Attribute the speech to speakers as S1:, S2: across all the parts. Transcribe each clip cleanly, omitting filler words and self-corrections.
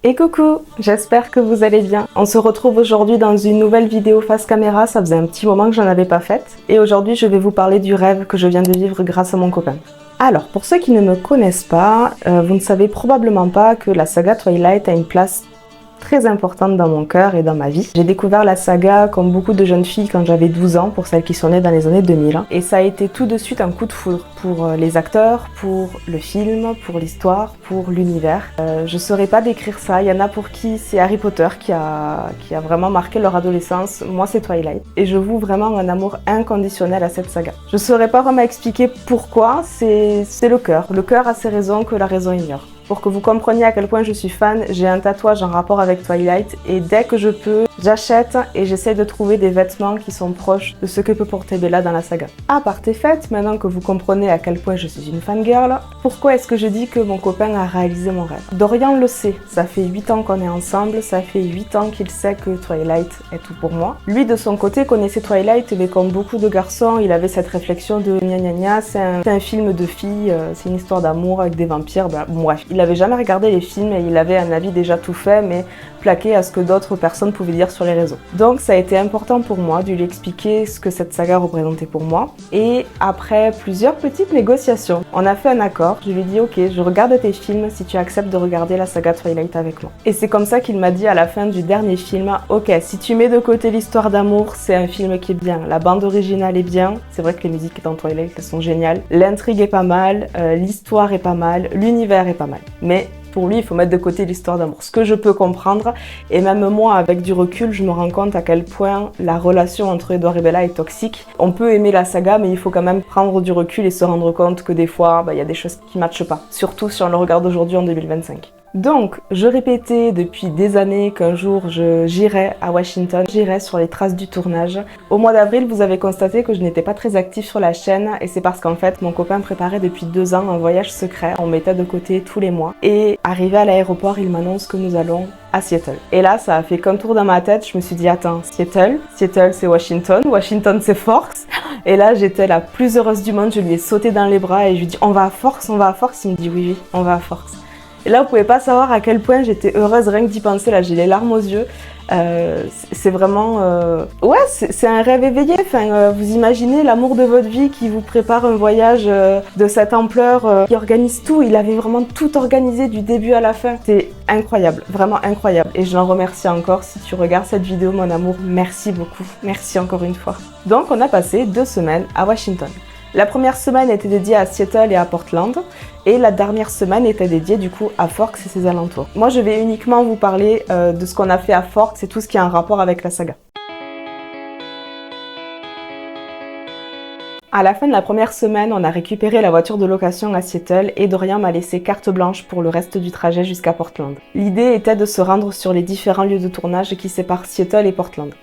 S1: Et coucou, j'espère que vous allez bien. On se retrouve aujourd'hui dans une nouvelle vidéo face caméra, ça faisait un petit moment que j'en avais pas faite. Et aujourd'hui je vais vous parler du rêve que je viens de vivre grâce à mon copain. Alors, pour ceux qui ne me connaissent pas, vous ne savez probablement pas que la saga Twilight a une place très importante dans mon cœur et dans ma vie. J'ai découvert la saga comme beaucoup de jeunes filles quand j'avais 12 ans, pour celles qui sont nées dans les années 2000. Et ça a été tout de suite un coup de foudre pour les acteurs, pour le film, pour l'histoire, pour l'univers. Je saurais pas décrire ça. Il y en a pour qui c'est Harry Potter qui a vraiment marqué leur adolescence. Moi, c'est Twilight. Et je voue vraiment un amour inconditionnel à cette saga. Je saurais pas vraiment expliquer pourquoi, c'est le cœur. Le cœur a ses raisons que la raison ignore. Pour que vous compreniez à quel point je suis fan, j'ai un tatouage en rapport avec Twilight et dès que je peux, j'achète et j'essaie de trouver des vêtements qui sont proches de ce que peut porter Bella dans la saga. Aparté fait, maintenant que vous comprenez à quel point je suis une fangirl, pourquoi est-ce que je dis que mon copain a réalisé mon rêve? Dorian le sait, ça fait 8 ans qu'on est ensemble, ça fait 8 ans qu'il sait que Twilight est tout pour moi. Lui de son côté connaissait Twilight, mais comme beaucoup de garçons, il avait cette réflexion de gna gna gna, c'est un film de filles, c'est une histoire d'amour avec des vampires, bref. Il n'avait jamais regardé les films et il avait un avis déjà tout fait, mais plaqué à ce que d'autres personnes pouvaient dire sur les réseaux. Donc ça a été important pour moi de lui expliquer ce que cette saga représentait pour moi. Et après plusieurs petites négociations, on a fait un accord. Je lui ai dit ok, je regarde tes films si tu acceptes de regarder la saga Twilight avec moi. Et c'est comme ça qu'il m'a dit à la fin du dernier film, ok, si tu mets de côté l'histoire d'amour, c'est un film qui est bien. La bande originale est bien. C'est vrai que les musiques dans Twilight elles sont géniales. L'intrigue est pas mal, l'histoire est pas mal, l'univers est pas mal. Mais pour lui, il faut mettre de côté l'histoire d'amour, ce que je peux comprendre. Et même moi, avec du recul, je me rends compte à quel point la relation entre Edward et Bella est toxique. On peut aimer la saga, mais il faut quand même prendre du recul et se rendre compte que des fois, y a des choses qui ne matchent pas. Surtout si on le regarde aujourd'hui en 2025. Donc, je répétais depuis des années qu'un jour j'irai à Washington, j'irai sur les traces du tournage. Au mois d'avril, vous avez constaté que je n'étais pas très active sur la chaîne et c'est parce qu'en fait, mon copain préparait depuis 2 ans un voyage secret. On mettait de côté tous les mois. Et arrivé à l'aéroport, il m'annonce que nous allons à Seattle. Et là, ça a fait qu'un tour dans ma tête. Je me suis dit, attends, Seattle c'est Washington, Washington c'est Forks. Et là, j'étais la plus heureuse du monde. Je lui ai sauté dans les bras et je lui ai dit, on va à Forks, on va à Forks. Il me dit, oui, on va à Forks. Et là, vous pouvez pas savoir à quel point j'étais heureuse rien que d'y penser. Là, j'ai les larmes aux yeux. C'est vraiment... Ouais, c'est un rêve éveillé. Enfin, vous imaginez l'amour de votre vie qui vous prépare un voyage de cette ampleur, qui organise tout. Il avait vraiment tout organisé du début à la fin. C'est incroyable, vraiment incroyable. Et je l'en remercie encore. Si tu regardes cette vidéo, mon amour, merci beaucoup. Merci encore une fois. Donc, on a passé 2 semaines à Washington. La première semaine était dédiée à Seattle et à Portland et la dernière semaine était dédiée du coup à Forks et ses alentours. Moi je vais uniquement vous parler de ce qu'on a fait à Forks et tout ce qui a un rapport avec la saga. À la fin de la première semaine, on a récupéré la voiture de location à Seattle et Dorian m'a laissé carte blanche pour le reste du trajet jusqu'à Portland. L'idée était de se rendre sur les différents lieux de tournage qui séparent Seattle et Portland.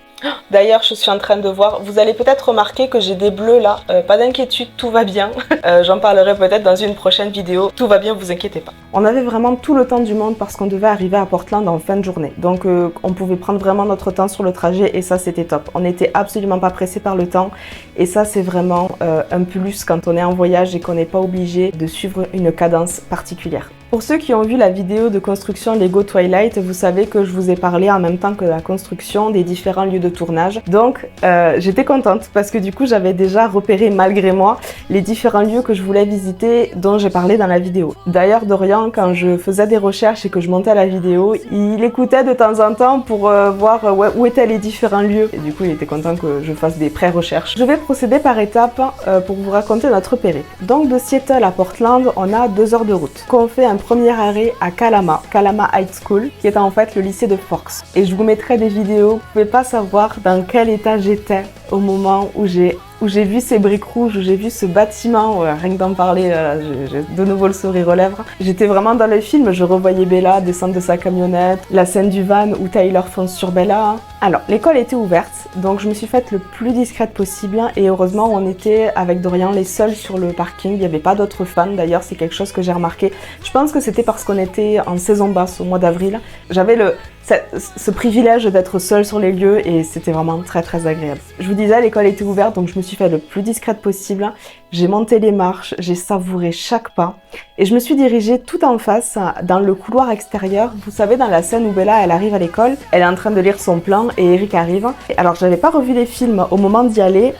S1: D'ailleurs, je suis en train de voir, vous allez peut-être remarquer que j'ai des bleus là, pas d'inquiétude, tout va bien. J'en parlerai peut-être dans une prochaine vidéo, tout va bien, vous inquiétez pas. On avait vraiment tout le temps du monde parce qu'on devait arriver à Portland en fin de journée. Donc on pouvait prendre vraiment notre temps sur le trajet et ça c'était top. On n'était absolument pas pressé par le temps et ça c'est vraiment un plus quand on est en voyage et qu'on n'est pas obligé de suivre une cadence particulière. Pour ceux qui ont vu la vidéo de construction Lego Twilight, vous savez que je vous ai parlé en même temps que la construction des différents lieux de tournage. Donc j'étais contente parce que du coup j'avais déjà repéré malgré moi les différents lieux que je voulais visiter dont j'ai parlé dans la vidéo. D'ailleurs Dorian, quand je faisais des recherches et que je montais la vidéo, il écoutait de temps en temps pour voir où étaient les différents lieux. Et du coup il était content que je fasse des pré-recherches. Je vais procéder par étapes pour vous raconter notre périple. Donc de Seattle à Portland, on a 2 heures de route. On fait un premier arrêt à Kalama High School, qui est en fait le lycée de Forks. Et je vous mettrai des vidéos, vous pouvez pas savoir dans quel état j'étais au moment où j'ai vu ces briques rouges, où j'ai vu ce bâtiment, rien que d'en parler, j'ai de nouveau le sourire aux lèvres. J'étais vraiment dans le film, je revoyais Bella descendre de sa camionnette, la scène du van où Tyler fonce sur Bella. Alors, l'école était ouverte, donc je me suis faite le plus discrète possible et heureusement on était avec Dorian les seuls sur le parking, il n'y avait pas d'autres fans d'ailleurs, c'est quelque chose que j'ai remarqué. Je pense que c'était parce qu'on était en saison basse au mois d'avril. J'avais ce privilège d'être seule sur les lieux et c'était vraiment très très agréable. Je vous disais, l'école était ouverte donc je me suis fait le plus discrète possible. J'ai monté les marches, j'ai savouré chaque pas et je me suis dirigée tout en face dans le couloir extérieur. Vous savez, dans la scène où Bella elle arrive à l'école, elle est en train de lire son plan et Eric arrive. Alors j'avais pas revu les films au moment d'y aller,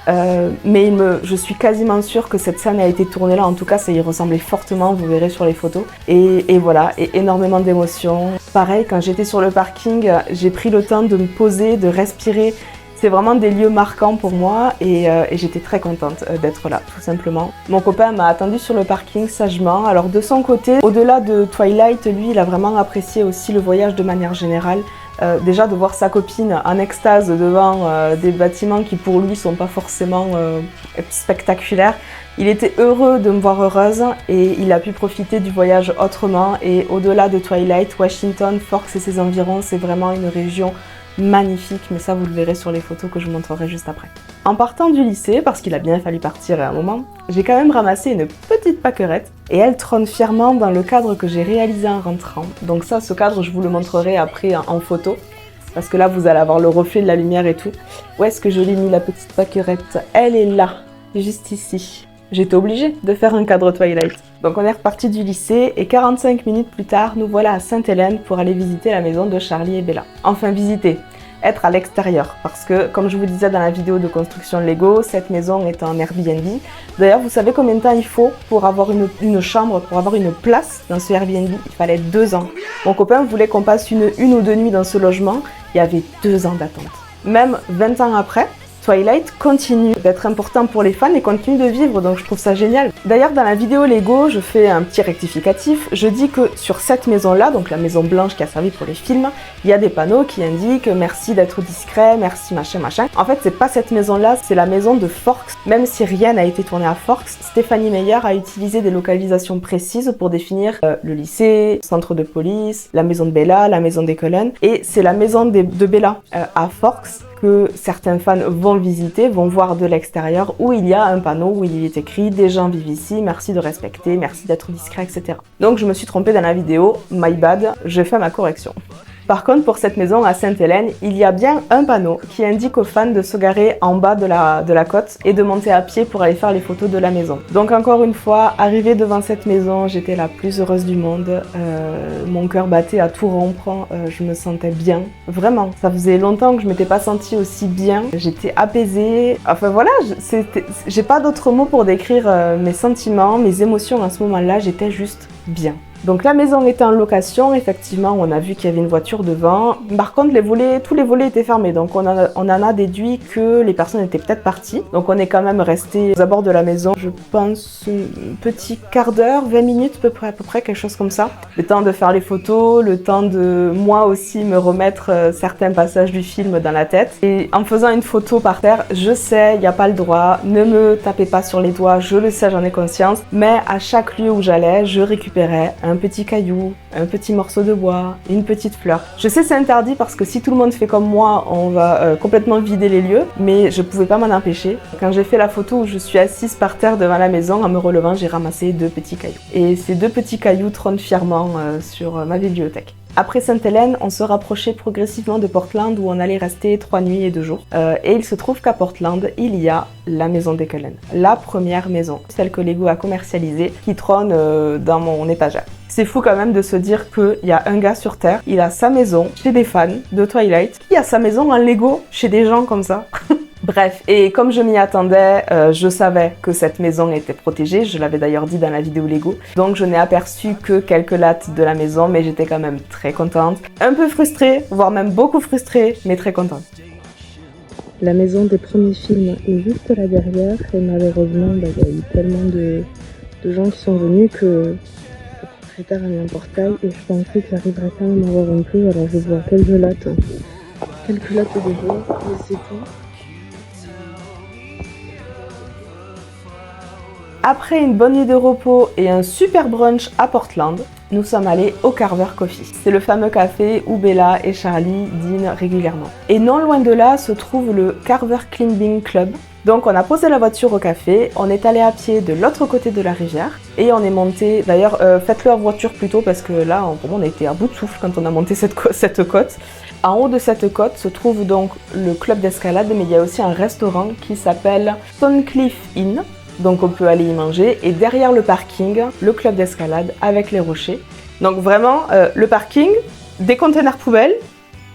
S1: mais je suis quasiment sûre que cette scène a été tournée là. En tout cas, ça y ressemblait fortement, vous verrez sur les photos. Et voilà, et énormément d'émotions. Pareil, quand j'étais sur le parking, j'ai pris le temps de me poser, de respirer. C'est vraiment des lieux marquants pour moi et j'étais très contente d'être là, tout simplement. Mon copain m'a attendu sur le parking sagement. Alors de son côté, au-delà de Twilight, lui, il a vraiment apprécié aussi le voyage de manière générale. Déjà de voir sa copine en extase devant des bâtiments qui pour lui sont pas forcément spectaculaires. Il était heureux de me voir heureuse et il a pu profiter du voyage autrement. Et au-delà de Twilight, Washington, Forks et ses environs, c'est vraiment une région magnifique, mais ça vous le verrez sur les photos que je vous montrerai juste après. En partant du lycée, parce qu'il a bien fallu partir à un moment, j'ai quand même ramassé une petite pâquerette et elle trône fièrement dans le cadre que j'ai réalisé en rentrant. Donc ça, ce cadre, je vous le montrerai après en photo, parce que là, vous allez avoir le reflet de la lumière et tout. Où est-ce que je l'ai mis, la petite pâquerette? Elle est là, juste ici. J'étais obligée de faire un cadre Twilight. Donc on est reparti du lycée et 45 minutes plus tard, nous voilà à Sainte-Hélène pour aller visiter la maison de Charlie et Bella. Enfin visiter, être à l'extérieur parce que comme je vous disais dans la vidéo de construction Lego, cette maison est en Airbnb. D'ailleurs, vous savez combien de temps il faut pour avoir une chambre, pour avoir une place dans ce Airbnb? Il fallait 2 ans. Mon copain voulait qu'on passe une ou 2 nuits dans ce logement. Il y avait 2 ans d'attente. Même 20 ans après, Twilight continue d'être important pour les fans et continue de vivre, donc je trouve ça génial. D'ailleurs, dans la vidéo Lego, je fais un petit rectificatif. Je dis que sur cette maison-là, donc la maison blanche qui a servi pour les films, il y a des panneaux qui indiquent « Merci d'être discret, merci machin machin ». En fait, c'est pas cette maison-là, c'est la maison de Forks. Même si rien n'a été tourné à Forks, Stephanie Meyer a utilisé des localisations précises pour définir le lycée, le centre de police, la maison de Bella, la maison des Cullen. Et c'est la maison de Bella à Forks que certains fans vont visiter, vont voir de l'extérieur, où il y a un panneau où il est écrit « Des gens vivent ici, merci de respecter, merci d'être discret, etc. » Donc je me suis trompée dans la vidéo, my bad, je fais ma correction. Par contre, pour cette maison à Sainte-Hélène, il y a bien un panneau qui indique aux fans de se garer en bas de la côte et de monter à pied pour aller faire les photos de la maison. Donc encore une fois, arrivée devant cette maison, j'étais la plus heureuse du monde. Mon cœur battait à tout rompre, je me sentais bien. Vraiment, ça faisait longtemps que je m'étais pas sentie aussi bien. J'étais apaisée. Enfin voilà, j'ai pas d'autres mots pour décrire mes sentiments, mes émotions à ce moment-là, j'étais juste bien. Donc la maison était en location, effectivement on a vu qu'il y avait une voiture devant. Par contre tous les volets étaient fermés, donc on en a déduit que les personnes étaient peut-être parties. Donc on est quand même resté aux abords de la maison, je pense un petit quart d'heure, 20 minutes à peu près, quelque chose comme ça. Le temps de faire les photos, le temps de moi aussi me remettre certains passages du film dans la tête. Et en faisant une photo par terre, je sais, il n'y a pas le droit, ne me tapez pas sur les doigts, je le sais, j'en ai conscience. Mais à chaque lieu où j'allais, je récupérais un petit caillou, un petit morceau de bois, une petite fleur. Je sais c'est interdit parce que si tout le monde fait comme moi, on va complètement vider les lieux, mais je pouvais pas m'en empêcher. Quand j'ai fait la photo où je suis assise par terre devant la maison, en me relevant, j'ai ramassé 2 petits cailloux. Et ces 2 petits cailloux trônent fièrement sur ma bibliothèque. Après Sainte-Hélène, on se rapprochait progressivement de Portland où on allait rester 3 nuits et 2 jours. Et il se trouve qu'à Portland, il y a la maison des Cullen. La première maison, celle que Lego a commercialisée, qui trône dans mon étagère. C'est fou quand même de se dire qu'il y a un gars sur Terre, il a sa maison chez des fans de Twilight, qui a sa maison en Lego chez des gens comme ça. Bref, et comme je m'y attendais, je savais que cette maison était protégée, je l'avais d'ailleurs dit dans la vidéo Lego, donc je n'ai aperçu que quelques lattes de la maison, mais j'étais quand même très contente. Un peu frustrée, voire même beaucoup frustrée, mais très contente. La maison des premiers films est juste là derrière, et malheureusement, il y a eu tellement de gens qui sont venus que le propriétaire a mis un portail, et je pensais que j'arriverais quand même à voir un peu, alors je vois quelques lattes de bois, mais c'est tout. Après une bonne nuit de repos et un super brunch à Portland, nous sommes allés au Carver Coffee. C'est le fameux café où Bella et Charlie dînent régulièrement. Et non loin de là se trouve le Carver Climbing Club. Donc on a posé la voiture au café, on est allé à pied de l'autre côté de la rivière et on est monté, d'ailleurs faites-le en voiture plutôt parce que là on était à bout de souffle quand on a monté cette côte. En haut de cette côte se trouve donc le club d'escalade, mais il y a aussi un restaurant qui s'appelle Stonecliff Inn. Donc on peut aller y manger. Et derrière le parking, le club d'escalade avec les rochers. Donc vraiment, le parking, des containers poubelles,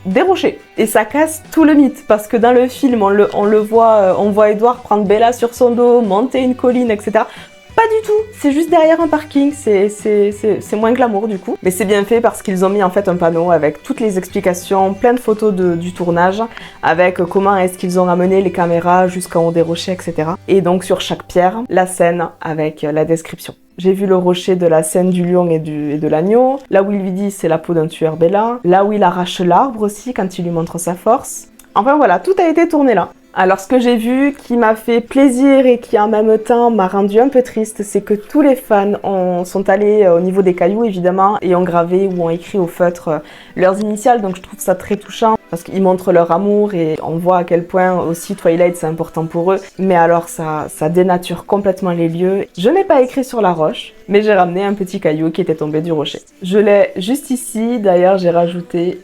S1: des rochers. Et ça casse tout le mythe, parce que dans le film, on voit Edward prendre Bella sur son dos, monter une colline, etc. Pas du tout, c'est juste derrière un parking, c'est moins glamour du coup. Mais c'est bien fait parce qu'ils ont mis en fait un panneau avec toutes les explications, plein de photos du tournage, avec comment est-ce qu'ils ont ramené les caméras jusqu'en haut des rochers, etc. Et donc sur chaque pierre, la scène avec la description. J'ai vu le rocher de la scène du lion et de l'agneau, là où il lui dit c'est la peau d'un tueur Bella, là où il arrache l'arbre aussi quand il lui montre sa force. Enfin voilà, tout a été tourné là. Alors ce que j'ai vu qui m'a fait plaisir et qui en même temps m'a rendu un peu triste, c'est que tous les fans sont allés au niveau des cailloux évidemment et ont gravé ou ont écrit au feutre leurs initiales, donc je trouve ça très touchant parce qu'ils montrent leur amour et on voit à quel point aussi Twilight c'est important pour eux, mais alors ça dénature complètement les lieux. Je n'ai pas écrit sur la roche, mais j'ai ramené un petit caillou qui était tombé du rocher. Je l'ai juste ici, d'ailleurs j'ai rajouté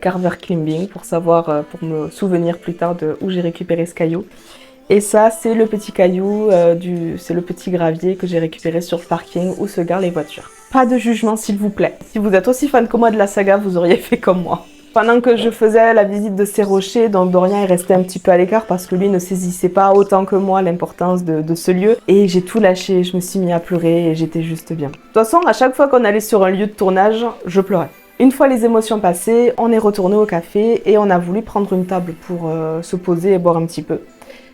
S1: Carver Climbing pour pour me souvenir plus tard de où j'ai récupéré ce caillou. Et ça c'est le petit caillou, c'est le petit gravier que j'ai récupéré sur le parking où se garent les voitures. Pas de jugement s'il vous plaît. Si vous êtes aussi fan que moi de la saga, vous auriez fait comme moi. Pendant que je faisais la visite de ces rochers, donc Dorian est resté un petit peu à l'écart parce que lui ne saisissait pas autant que moi l'importance de ce lieu. Et j'ai tout lâché, je me suis mis à pleurer et j'étais juste bien. De toute façon, à chaque fois qu'on allait sur un lieu de tournage, je pleurais. Une fois les émotions passées, on est retourné au café et on a voulu prendre une table pour se poser et boire un petit peu.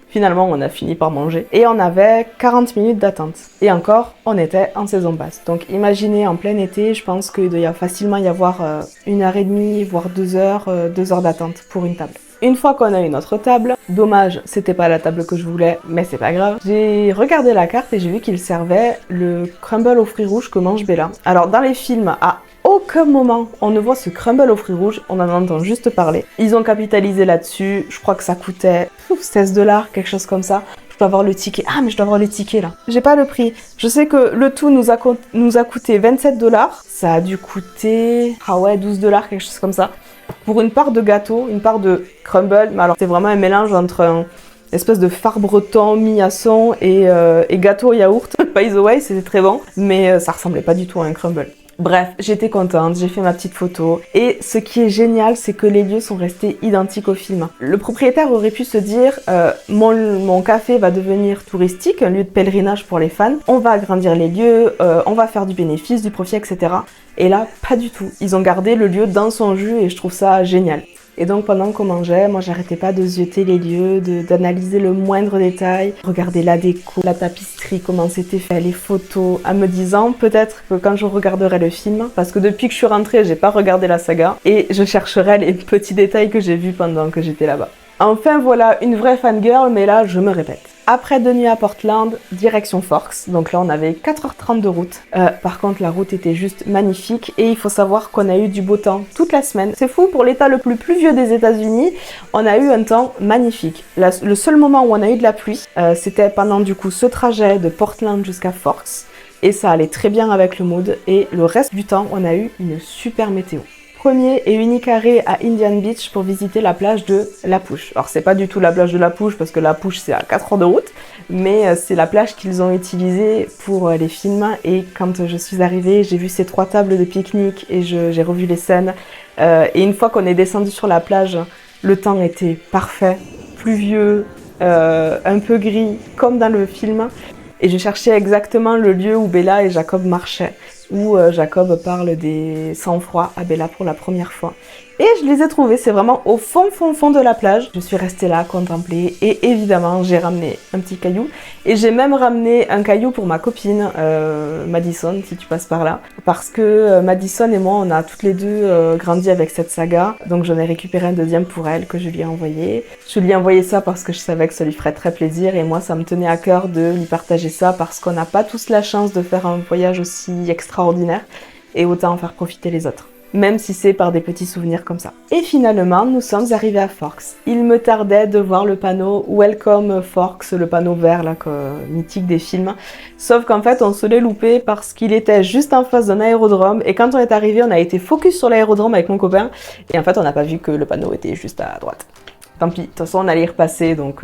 S1: Finalement, on a fini par manger et on avait 40 minutes d'attente. Et encore, on était en saison basse. Donc imaginez en plein été, je pense qu'il doit facilement y avoir 1h30, voire 2 heures d'attente pour une table. Une fois qu'on a eu notre table, dommage, c'était pas la table que je voulais, mais c'est pas grave. J'ai regardé la carte et j'ai vu qu'il servait le crumble aux fruits rouges que mange Bella. Alors dans les films, à aucun moment on ne voit ce crumble aux fruits rouges, on en entend juste parler. Ils ont capitalisé là-dessus, je crois que ça coûtait 16 $, quelque chose comme ça. Je dois avoir le ticket. Ah, mais je dois avoir le ticket là. J'ai pas le prix. Je sais que le tout nous a coûté 27 $. Ça a dû coûter, 12 $, quelque chose comme ça. Pour une part de gâteau, une part de crumble. Mais alors, c'est vraiment un mélange entre un espèce de phare breton mi-asson et gâteau au yaourt. By the way, c'était très bon, mais ça ressemblait pas du tout à un crumble. Bref, j'étais contente, j'ai fait ma petite photo. Et ce qui est génial, c'est que les lieux sont restés identiques au film. Le propriétaire aurait pu se dire mon café va devenir touristique, un lieu de pèlerinage pour les fans. On va agrandir les lieux, on va faire du bénéfice, du profit, etc. Et là, pas du tout. Ils ont gardé le lieu dans son jus et je trouve ça génial. Et donc pendant qu'on mangeait, moi j'arrêtais pas de zioter les lieux, d'analyser le moindre détail, regarder la déco, la tapisserie, comment c'était fait, les photos, en me disant peut-être que quand je regarderai le film, parce que depuis que je suis rentrée, j'ai pas regardé la saga, et je chercherai les petits détails que j'ai vus pendant que j'étais là-bas. Enfin voilà, une vraie fangirl, mais là je me répète. Après 2 nuits à Portland, direction Forks, donc là on avait 4h30 de route. Par contre la route était juste magnifique et il faut savoir qu'on a eu du beau temps toute la semaine. C'est fou, pour l'état le plus pluvieux des États-Unis, on a eu un temps magnifique. Le seul moment où on a eu de la pluie, c'était pendant du coup ce trajet de Portland jusqu'à Forks et ça allait très bien avec le mood et le reste du temps on a eu une super météo. Premier et unique arrêt à Indian Beach pour visiter la plage de La Pouche. Alors c'est pas du tout la plage de La Pouche parce que La Pouche c'est à 4 heures de route, mais c'est la plage qu'ils ont utilisée pour les films et quand je suis arrivée, j'ai vu ces 3 tables de pique-nique et j'ai revu les scènes et une fois qu'on est descendu sur la plage, le temps était parfait, pluvieux, un peu gris comme dans le film et je cherchais exactement le lieu où Bella et Jacob marchaient, où Jacob parle des sang-froid à Bella pour la première fois. Et je les ai trouvés, c'est vraiment au fond de la plage. Je suis restée là à contempler et évidemment j'ai ramené un petit caillou. Et j'ai même ramené un caillou pour ma copine, Madison, si tu passes par là. Parce que Madison et moi, on a toutes les deux grandi avec cette saga. Donc j'en ai récupéré un deuxième pour elle que je lui ai envoyé. Je lui ai envoyé ça parce que je savais que ça lui ferait très plaisir. Et moi, ça me tenait à cœur de lui partager ça parce qu'on n'a pas tous la chance de faire un voyage aussi extraordinaire. Et autant en faire profiter les autres. même si c'est par des petits souvenirs comme ça. Et finalement, nous sommes arrivés à Forks. Il me tardait de voir le panneau Welcome Forks, le panneau vert là, mythique des films. Sauf qu'en fait, on se l'est loupé parce qu'il était juste en face d'un aérodrome. Et quand on est arrivé, on a été focus sur l'aérodrome avec mon copain. Et en fait, on n'a pas vu que le panneau était juste à droite. Tant pis, de toute façon on allait y repasser donc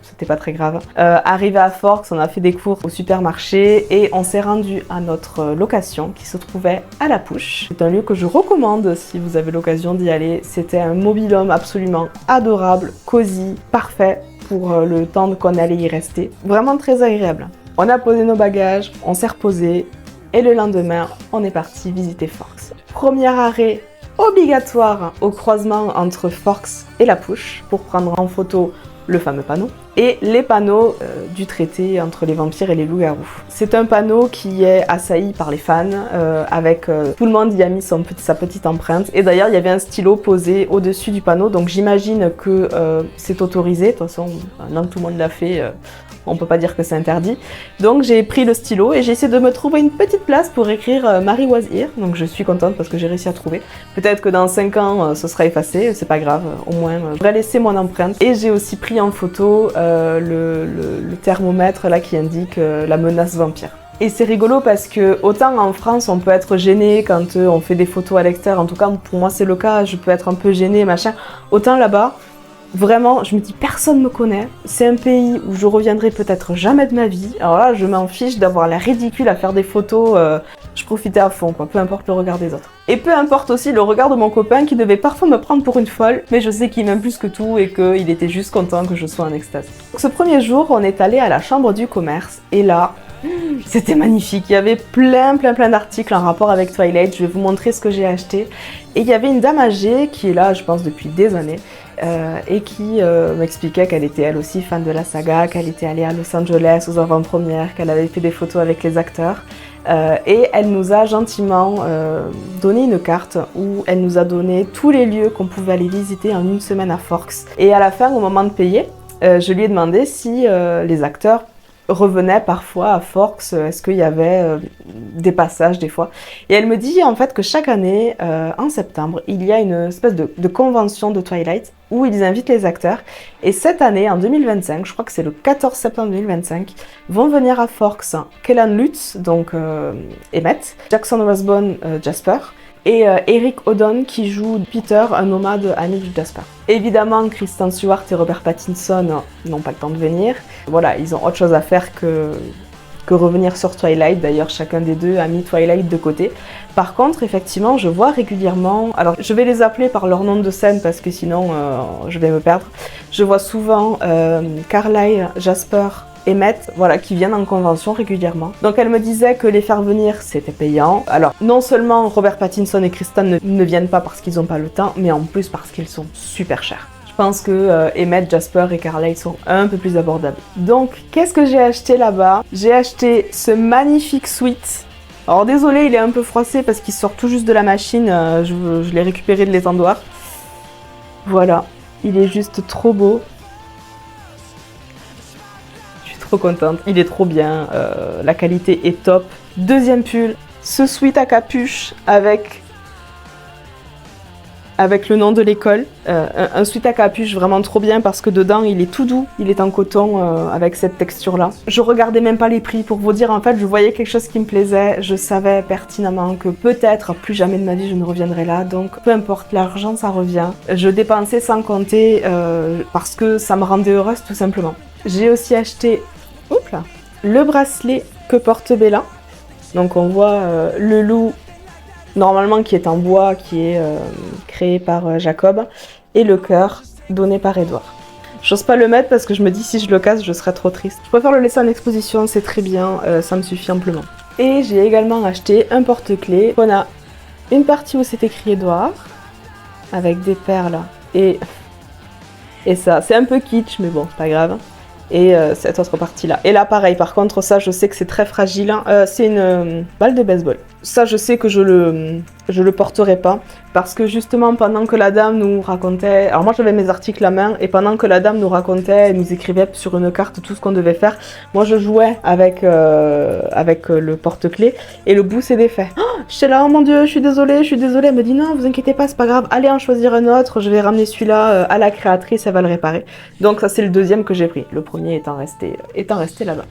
S1: c'était pas très grave. Arrivé à Forks, on a fait des cours au supermarché et on s'est rendu à notre location qui se trouvait à La Pouche. C'est un lieu que je recommande si vous avez l'occasion d'y aller. C'était un mobil-home absolument adorable, cosy, parfait pour le temps qu'on allait y rester. Vraiment très agréable. On a posé nos bagages, on s'est reposé et le lendemain on est parti visiter Forks. Premier arrêt obligatoire au croisement entre Forks et La Pouche pour prendre en photo le fameux panneau et les panneaux du traité entre les vampires et les loups-garous. C'est un panneau qui est assailli par les fans avec tout le monde y a mis sa petite empreinte et d'ailleurs il y avait un stylo posé au-dessus du panneau donc j'imagine que c'est autorisé, de toute façon maintenant que tout le monde l'a fait on peut pas dire que c'est interdit. Donc j'ai pris le stylo et j'ai essayé de me trouver une petite place pour écrire Mary was here. Donc je suis contente parce que j'ai réussi à trouver. Peut-être que dans 5 ans ce sera effacé, c'est pas grave, au moins je vais laisser mon empreinte. Et j'ai aussi pris en photo le thermomètre là qui indique la menace vampire. Et c'est rigolo parce que autant en France on peut être gêné quand on fait des photos à l'extérieur, en tout cas pour moi c'est le cas, je peux être un peu gênée machin, autant là-bas vraiment, je me dis, personne me connaît. C'est un pays où je reviendrai peut-être jamais de ma vie. Alors là, je m'en fiche d'avoir l'air ridicule à faire des photos. Je profitais à fond, quoi. Peu importe le regard des autres. Et peu importe aussi le regard de mon copain qui devait parfois me prendre pour une folle. Mais je sais qu'il m'aime plus que tout et qu'il était juste content que je sois en extase. Donc, ce premier jour, on est allé à la chambre du commerce. Et là, c'était magnifique. Il y avait plein d'articles en rapport avec Twilight. Je vais vous montrer ce que j'ai acheté. Et il y avait une dame âgée qui est là, je pense, depuis des années. Et qui m'expliquait qu'elle était elle aussi fan de la saga, qu'elle était allée à Los Angeles aux avant-premières, qu'elle avait fait des photos avec les acteurs. Et elle nous a gentiment donné une carte où elle nous a donné tous les lieux qu'on pouvait aller visiter en une semaine à Forks. Et à la fin, au moment de payer, je lui ai demandé si les acteurs revenaient parfois à Forks, est-ce qu'il y avait des passages des fois. Et elle me dit en fait que chaque année, en septembre, il y a une espèce de convention de Twilight où ils invitent les acteurs. Et cette année, en 2025, je crois que c'est le 14 septembre 2025, vont venir à Forks Kellan Lutz, donc Emmett, Jackson Rathbone, Jasper, et Eric O'Donnell qui joue Peter, un nomade ami de Jasper. Évidemment, Kristen Stewart et Robert Pattinson n'ont pas le temps de venir. Voilà, ils ont autre chose à faire que revenir sur Twilight. D'ailleurs, chacun des deux a mis Twilight de côté. Par contre, effectivement, je vois régulièrement... Alors, je vais les appeler par leur nom de scène parce que sinon, je vais me perdre. Je vois souvent Carlyle, Jasper, Emmett, voilà, qui viennent en convention régulièrement. Donc elle me disait que les faire venir, c'était payant. Alors, non seulement Robert Pattinson et Kristen ne viennent pas parce qu'ils n'ont pas le temps, mais en plus parce qu'ils sont super chers. Je pense que Emmett, Jasper et Carlyle sont un peu plus abordables. Donc, qu'est-ce que j'ai acheté là-bas? J'ai acheté ce magnifique sweat. Alors désolé, il est un peu froissé parce qu'il sort tout juste de la machine. Je l'ai récupéré de l'étendoir. Voilà, il est juste trop beau. Trop contente, il est trop bien, la qualité est top. Deuxième pull, ce sweat à capuche avec le nom de l'école, un sweat à capuche vraiment trop bien parce que dedans il est tout doux, il est en coton avec cette texture là. Je regardais même pas les prix pour vous dire, en fait je voyais quelque chose qui me plaisait, je savais pertinemment que peut-être plus jamais de ma vie je ne reviendrai là, donc peu importe, l'argent ça revient. Je dépensais sans compter parce que ça me rendait heureuse tout simplement. J'ai aussi acheté le bracelet que porte Bella. Donc on voit le loup, normalement qui est en bois, qui est créé par Jacob, et le cœur donné par Edward. J'ose pas le mettre parce que je me dis si je le casse, je serais trop triste. Je préfère le laisser en exposition, c'est très bien, ça me suffit amplement. Et j'ai également acheté un porte-clés. On a une partie où c'est écrit Edward, avec des perles, et ça, c'est un peu kitsch, mais bon, pas grave. Et cette autre partie là. Et là pareil, par contre ça je sais que c'est très fragile, c'est une balle de baseball. Ça je sais que je le porterai pas parce que justement pendant que la dame nous racontait, alors moi j'avais mes articles à main et pendant que la dame nous racontait, elle nous écrivait sur une carte tout ce qu'on devait faire, moi je jouais avec le porte-clés et le bout s'est défait. Oh, J'étais là, oh mon dieu, je suis désolée, je suis désolée. Elle me dit non, vous inquiétez pas, c'est pas grave, allez en choisir un autre, je vais ramener celui-là à la créatrice, elle va le réparer. Donc ça c'est le deuxième que j'ai pris, le premier étant resté là-bas.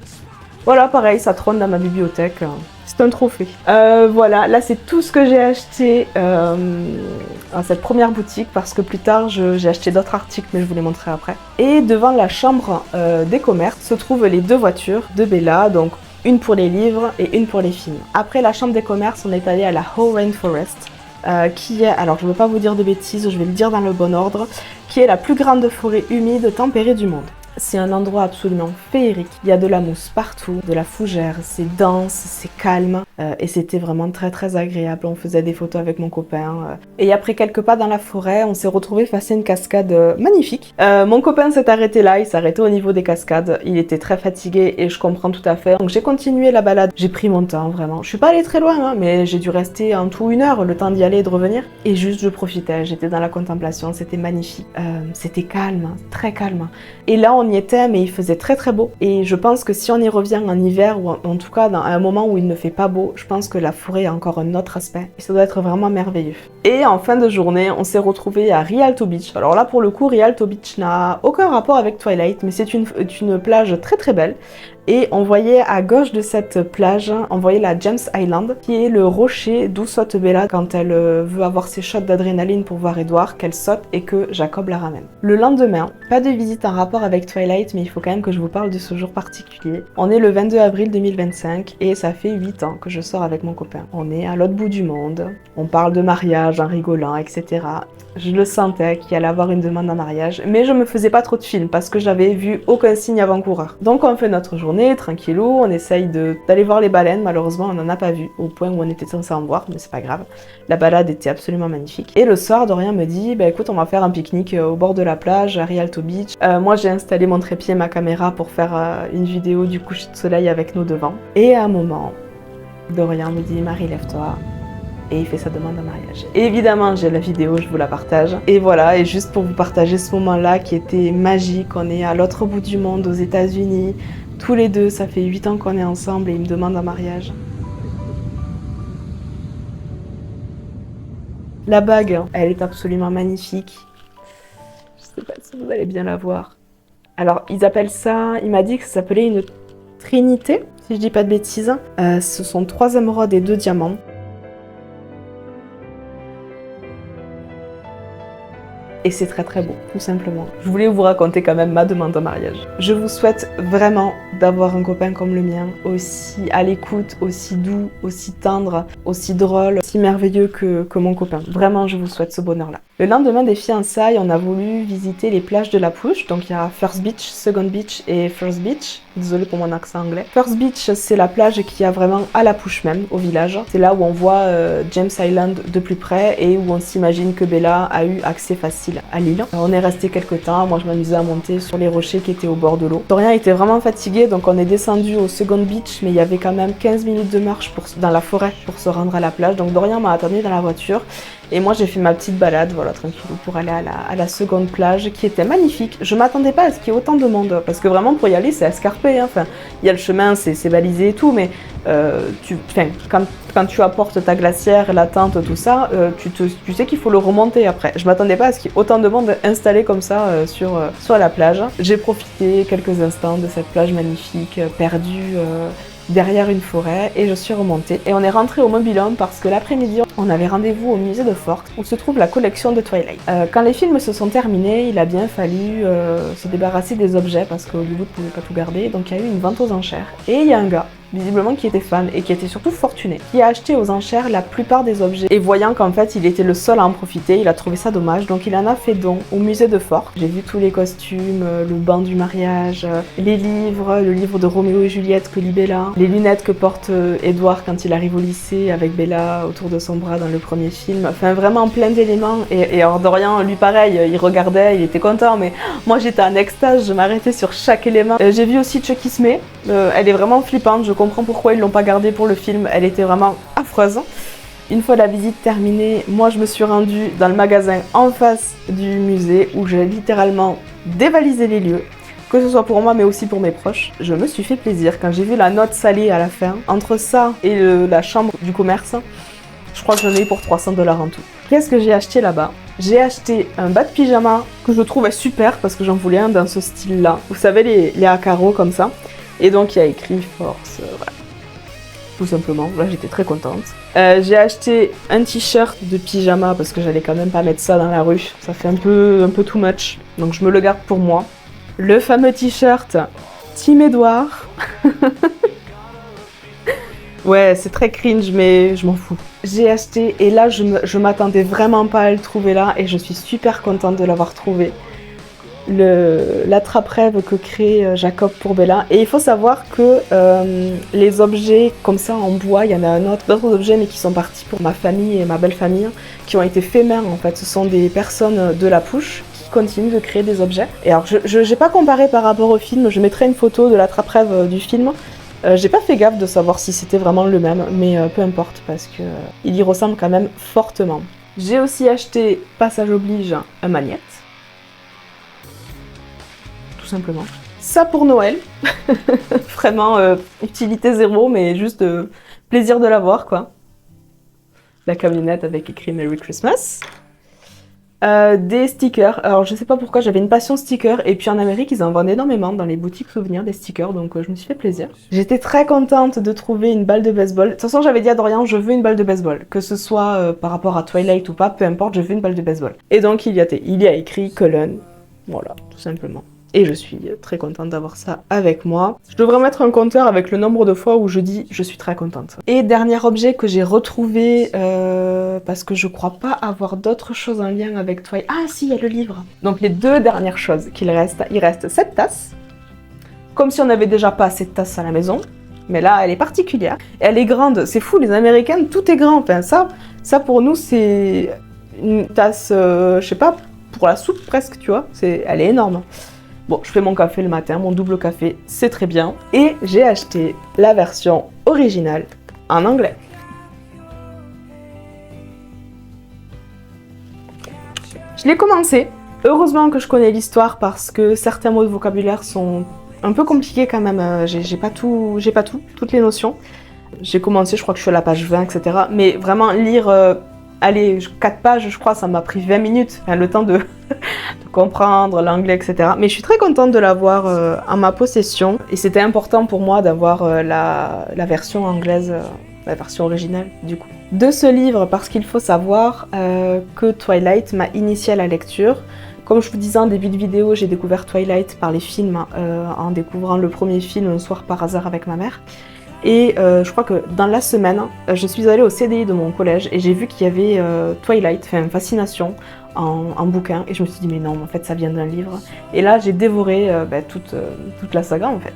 S1: Voilà, pareil, ça trône dans ma bibliothèque. C'est un trophée. Voilà, là c'est tout ce que j'ai acheté à cette première boutique parce que plus tard j'ai acheté d'autres articles mais je vous les montrerai après. Et devant la chambre des commerces se trouvent les deux voitures de Bella, donc une pour les livres et une pour les films. Après la chambre des commerces, on est allé à la Howe Rainforest. Qui est, alors je ne veux pas vous dire de bêtises, je vais le dire dans le bon ordre, qui est la plus grande forêt humide tempérée du monde. C'est un endroit absolument féerique, il y a de la mousse partout, de la fougère, c'est dense, c'est calme et c'était vraiment très très agréable. On faisait des photos avec mon copain et après quelques pas dans la forêt, on s'est retrouvé face à une cascade magnifique. Mon copain s'est arrêté là, il s'est arrêté au niveau des cascades, il était très fatigué et je comprends tout à fait. Donc j'ai continué la balade, j'ai pris mon temps vraiment. Je suis pas allée très loin hein, mais j'ai dû rester en tout 1 heure, le temps d'y aller et de revenir. Et juste je profitais, j'étais dans la contemplation, c'était magnifique. C'était calme, très calme. Et là on y était mais il faisait très très beau et je pense que si on y revient en hiver ou en tout cas à un moment où il ne fait pas beau, je pense que la forêt a encore un autre aspect et ça doit être vraiment merveilleux. Et en fin de journée, on s'est retrouvé à Rialto Beach. Alors là pour le coup, Rialto Beach n'a aucun rapport avec Twilight mais c'est une plage très très belle. Et on voyait à gauche de cette plage, on voyait la James Island, qui est le rocher d'où saute Bella quand elle veut avoir ses shots d'adrénaline pour voir Edward, qu'elle saute et que Jacob la ramène. Le lendemain, pas de visite en rapport avec Twilight, mais il faut quand même que je vous parle de ce jour particulier. On est le 22 avril 2025 et ça fait 8 ans que je sors avec mon copain. On est à l'autre bout du monde, on parle de mariage en rigolant, etc. Je le sentais qu'il allait avoir une demande en mariage, mais je me faisais pas trop de films parce que j'avais vu aucun signe avant-coureur. Donc on fait notre journée, tranquillou, on essaye d'aller voir les baleines, malheureusement on n'en a pas vu, au point où on était censé en voir, mais c'est pas grave. La balade était absolument magnifique. Et le soir, Dorian me dit, bah écoute, on va faire un pique-nique au bord de la plage, à Rialto Beach. Moi j'ai installé mon trépied, ma caméra pour faire une vidéo du coucher de soleil avec nos devants. Et à un moment, Dorian me dit, Marie, lève-toi. Et il fait sa demande en mariage. Et évidemment, j'ai la vidéo, je vous la partage. Et voilà, et juste pour vous partager ce moment-là qui était magique, on est à l'autre bout du monde, aux États-Unis, tous les deux, ça fait 8 ans qu'on est ensemble et il me demande en mariage. La bague, elle est absolument magnifique. Je sais pas si vous allez bien la voir. Alors, ils appellent ça, il m'a dit que ça s'appelait une trinité, si je dis pas de bêtises. Ce sont 3 émeraudes et 2 diamants. Et c'est très très beau, tout simplement. Je voulais vous raconter quand même ma demande en mariage. Je vous souhaite vraiment d'avoir un copain comme le mien, aussi à l'écoute, aussi doux, aussi tendre, aussi drôle, aussi merveilleux que mon copain. Vraiment, je vous souhaite ce bonheur-là. Le lendemain des fiançailles, on a voulu visiter les plages de la Pouche. Donc il y a First Beach, Second Beach et First Beach. Désolée pour mon accent anglais. First Beach, c'est la plage qui a vraiment à la Pouche même, au village. C'est là où on voit James Island de plus près et où on s'imagine que Bella a eu accès facile à l'île. On est resté quelques temps, moi je m'amusais à monter sur les rochers qui étaient au bord de l'eau. Dorian était vraiment fatigué, donc on est descendu au Second Beach, mais il y avait quand même 15 minutes de marche dans la forêt pour se rendre à la plage. Donc Dorian m'a attendu dans la voiture et moi j'ai fait ma petite balade, voilà, tranquille, pour aller à la seconde plage qui était magnifique. Je m'attendais pas à ce qu'il y ait autant de monde, parce que vraiment pour y aller c'est escarpé, hein. Enfin, il y a le chemin, c'est balisé et tout, mais quand tu apportes ta glacière, la tente, tout ça, tu sais qu'il faut le remonter après. Je m'attendais pas à ce qu'il y ait autant de monde installé comme ça sur la plage. J'ai profité quelques instants de cette plage magnifique, perdue derrière une forêt, et je suis remontée. Et on est rentré au Mobil-Home parce que l'après-midi, on avait rendez-vous au musée de Forks où se trouve la collection de Twilight. Quand les films se sont terminés, il a bien fallu se débarrasser des objets parce que Hollywood ne pouvait pas tout garder, donc il y a eu une vente aux enchères. Et il y a un gars, visiblement qui était fan et qui était surtout fortuné, qui a acheté aux enchères la plupart des objets. Et voyant qu'en fait il était le seul à en profiter, il a trouvé ça dommage, donc il en a fait don au musée de Forks. J'ai vu tous les costumes, le banc du mariage, les livres, le livre de Roméo et Juliette que lit Bella, les lunettes que porte Edward quand il arrive au lycée avec Bella autour de son bras dans le premier film, enfin vraiment plein d'éléments. Et alors Dorian, lui pareil, il regardait, il était content, mais moi j'étais en extase, je m'arrêtais sur chaque élément. J'ai vu aussi Chucky Smith, elle est vraiment flippante, je comprends pourquoi ils l'ont pas gardée pour le film, elle était vraiment affreuse. Une fois la visite terminée, moi je me suis rendue dans le magasin en face du musée où j'ai littéralement dévalisé les lieux, que ce soit pour moi mais aussi pour mes proches. Je me suis fait plaisir quand j'ai vu la note salée à la fin. Entre ça et la chambre du commerce, Je crois que j'en ai eu pour 300 $ en tout. Qu'est-ce que j'ai acheté là-bas? J'ai acheté un bas de pyjama que je trouvais super parce que j'en voulais un dans ce style-là. Vous savez, les à carreaux comme ça. Et donc il y a écrit Force, voilà. Tout simplement, là j'étais très contente. J'ai acheté un t-shirt de pyjama parce que j'allais quand même pas mettre ça dans la rue. Ça fait un peu too much, donc je me le garde pour moi. Le fameux t-shirt Team Edouard. Ouais, c'est très cringe, mais je m'en fous. J'ai acheté, et là, je m'attendais vraiment pas à le trouver là, et je suis super contente de l'avoir trouvé. L'attrape-rêve que crée Jacob pour Bella. Et il faut savoir que les objets comme ça en bois, il y en a d'autres objets, mais qui sont partis pour ma famille et ma belle famille, qui ont été faits main en fait. Ce sont des personnes de la Pouche qui continuent de créer des objets. Et alors, je n'ai pas comparé par rapport au film, je mettrai une photo de l'attrape-rêve du film. J'ai pas fait gaffe de savoir si c'était vraiment le même, mais peu importe parce que il y ressemble quand même fortement. J'ai aussi acheté, passage oblige, un magnète. Tout simplement. Ça pour Noël. Vraiment utilité zéro, mais juste plaisir de l'avoir quoi. La camionnette avec écrit Merry Christmas. Des stickers. Alors je sais pas pourquoi, j'avais une passion stickers et puis en Amérique ils en vendent énormément dans les boutiques souvenirs des stickers, donc je me suis fait plaisir. J'étais très contente de trouver une balle de baseball. De toute façon j'avais dit à Dorian je veux une balle de baseball, que ce soit par rapport à Twilight ou pas, peu importe, je veux une balle de baseball. Et donc il y a écrit Cullen, voilà, tout simplement. Et je suis très contente d'avoir ça avec moi. Je devrais mettre un compteur avec le nombre de fois où je dis je suis très contente. Et dernier objet que j'ai retrouvé, parce que je crois pas avoir d'autres choses en lien avec toi. Ah si, il y a le livre. Donc les deux dernières choses qu'il reste, il reste cette tasse. Comme si on n'avait déjà pas assez de tasses à la maison. Mais là, elle est particulière. Et elle est grande. C'est fou, les Américaines, tout est grand. Enfin, ça pour nous, c'est une tasse, je sais pas, pour la soupe presque, tu vois. Elle est énorme. Bon, je fais mon café le matin, mon double café, c'est très bien. Et j'ai acheté la version originale en anglais. Je l'ai commencé. Heureusement que je connais l'histoire parce que certains mots de vocabulaire sont un peu compliqués quand même. J'ai pas toutes les notions. J'ai commencé, je crois que je suis à la page 20, etc. Mais vraiment lire... allez, 4 pages, je crois, ça m'a pris 20 minutes, enfin, le temps de comprendre l'anglais, etc. Mais je suis très contente de l'avoir en ma possession. Et c'était important pour moi d'avoir la version anglaise, la version originale, du coup. De ce livre, parce qu'il faut savoir que Twilight m'a initiée à la lecture. Comme je vous disais en début de vidéo, j'ai découvert Twilight par les films, en découvrant le premier film un soir par hasard avec ma mère. Et je crois que dans la semaine, je suis allée au CDI de mon collège et j'ai vu qu'il y avait Twilight, enfin Fascination, en bouquin. Et je me suis dit, mais non, en fait, ça vient d'un livre. Et là, j'ai dévoré toute la saga, en fait.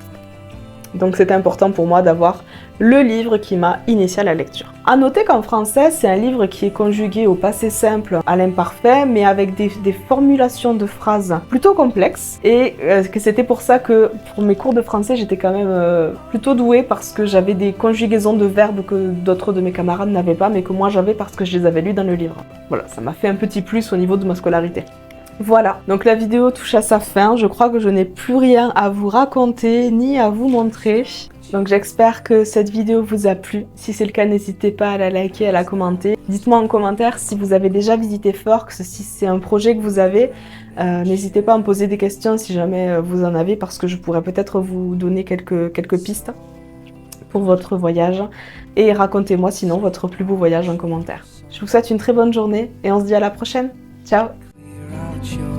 S1: Donc c'était important pour moi d'avoir le livre qui m'a initié à la lecture. A noter qu'en français, c'est un livre qui est conjugué au passé simple, à l'imparfait, mais avec des formulations de phrases plutôt complexes. Et que c'était pour ça que pour mes cours de français, j'étais quand même plutôt douée parce que j'avais des conjugaisons de verbes que d'autres de mes camarades n'avaient pas, mais que moi j'avais parce que je les avais lus dans le livre. Voilà, ça m'a fait un petit plus au niveau de ma scolarité. Voilà, donc la vidéo touche à sa fin. Je crois que je n'ai plus rien à vous raconter ni à vous montrer. Donc j'espère que cette vidéo vous a plu. Si c'est le cas, n'hésitez pas à la liker, à la commenter. Dites-moi en commentaire si vous avez déjà visité Forks, si c'est un projet que vous avez. N'hésitez pas à me poser des questions si jamais vous en avez, parce que je pourrais peut-être vous donner quelques pistes pour votre voyage. Et racontez-moi sinon votre plus beau voyage en commentaire. Je vous souhaite une très bonne journée et on se dit à la prochaine. Ciao! Your